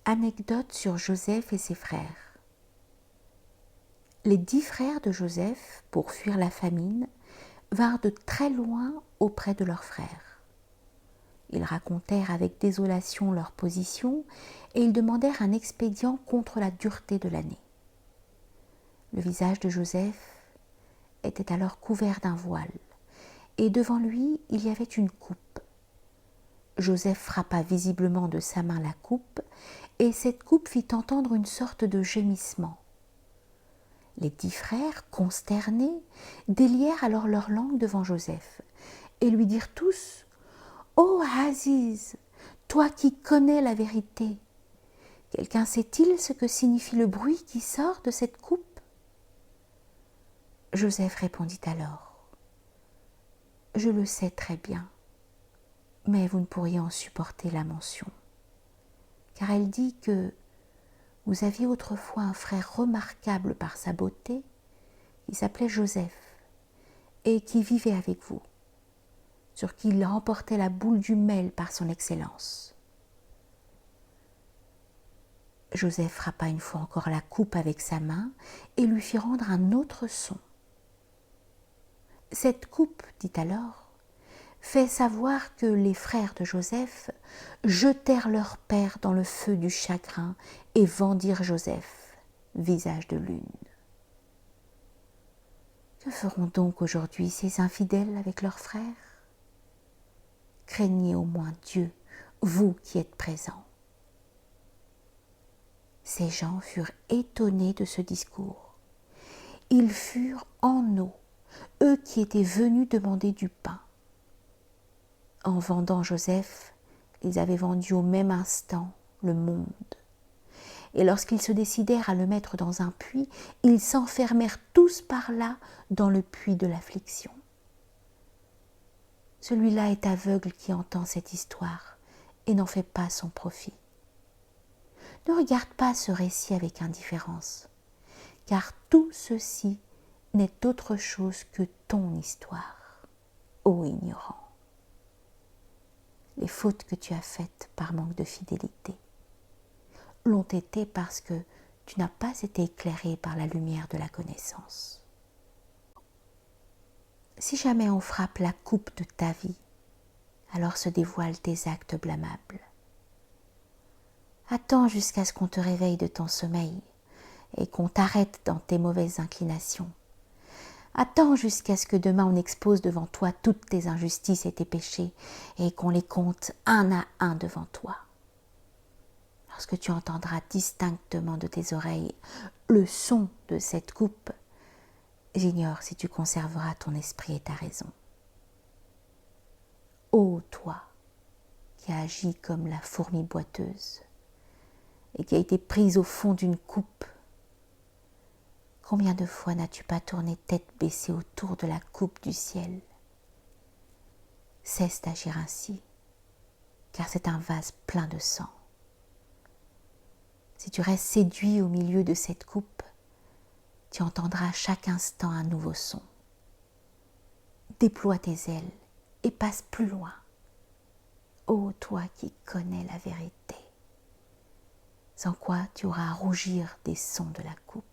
Anecdote sur Joseph et ses frères. Les 10 frères de Joseph, pour fuir la famine, vinrent de très loin auprès de leurs frères. Ils racontèrent avec désolation leur position et ils demandèrent un expédient contre la dureté de l'année. Le visage de Joseph était alors couvert d'un voile et devant lui il y avait une coupe. Joseph frappa visiblement de sa main la coupe et cette coupe fit entendre une sorte de gémissement. Les 10 frères, consternés, délièrent alors leur langue devant Joseph et lui dirent tous « Ô Aziz, toi qui connais la vérité, quelqu'un sait-il ce que signifie le bruit qui sort de cette coupe ?» Joseph répondit alors « Je le sais très bien, mais vous ne pourriez en supporter la mention, car elle dit que vous aviez autrefois un frère remarquable par sa beauté, qui s'appelait Joseph, et qui vivait avec vous, sur qui il remportait la boule du mel par son excellence. » Joseph frappa une fois encore la coupe avec sa main et lui fit rendre un autre son. Cette coupe, dit alors, fait savoir que les frères de Joseph jetèrent leur père dans le feu du chagrin et vendirent Joseph, visage de lune. Que feront donc aujourd'hui ces infidèles avec leurs frères? Craignez au moins Dieu, vous qui êtes présents. Ces gens furent étonnés de ce discours. Ils furent en eau, eux qui étaient venus demander du pain. En vendant Joseph, ils avaient vendu au même instant le monde. Et lorsqu'ils se décidèrent à le mettre dans un puits, ils s'enfermèrent tous par là dans le puits de l'affliction. Celui-là est aveugle qui entend cette histoire et n'en fait pas son profit. Ne regarde pas ce récit avec indifférence, car tout ceci n'est autre chose que ton histoire, ô ignorant. Les fautes que tu as faites par manque de fidélité l'ont été parce que tu n'as pas été éclairé par la lumière de la connaissance. Si jamais on frappe la coupe de ta vie, alors se dévoilent tes actes blâmables. Attends jusqu'à ce qu'on te réveille de ton sommeil et qu'on t'arrête dans tes mauvaises inclinations. Attends jusqu'à ce que demain on expose devant toi toutes tes injustices et tes péchés et qu'on les compte un à un devant toi. Lorsque tu entendras distinctement de tes oreilles le son de cette coupe, j'ignore si tu conserveras ton esprit et ta raison. Ô toi, qui as agi comme la fourmi boiteuse et qui a été prise au fond d'une coupe, combien de fois n'as-tu pas tourné tête baissée autour de la coupe du ciel? Cesse d'agir ainsi, car c'est un vase plein de sang. Si tu restes séduit au milieu de cette coupe, tu entendras chaque instant un nouveau son. Déploie tes ailes et passe plus loin. Ô toi qui connais la vérité, sans quoi tu auras à rougir des sons de la coupe.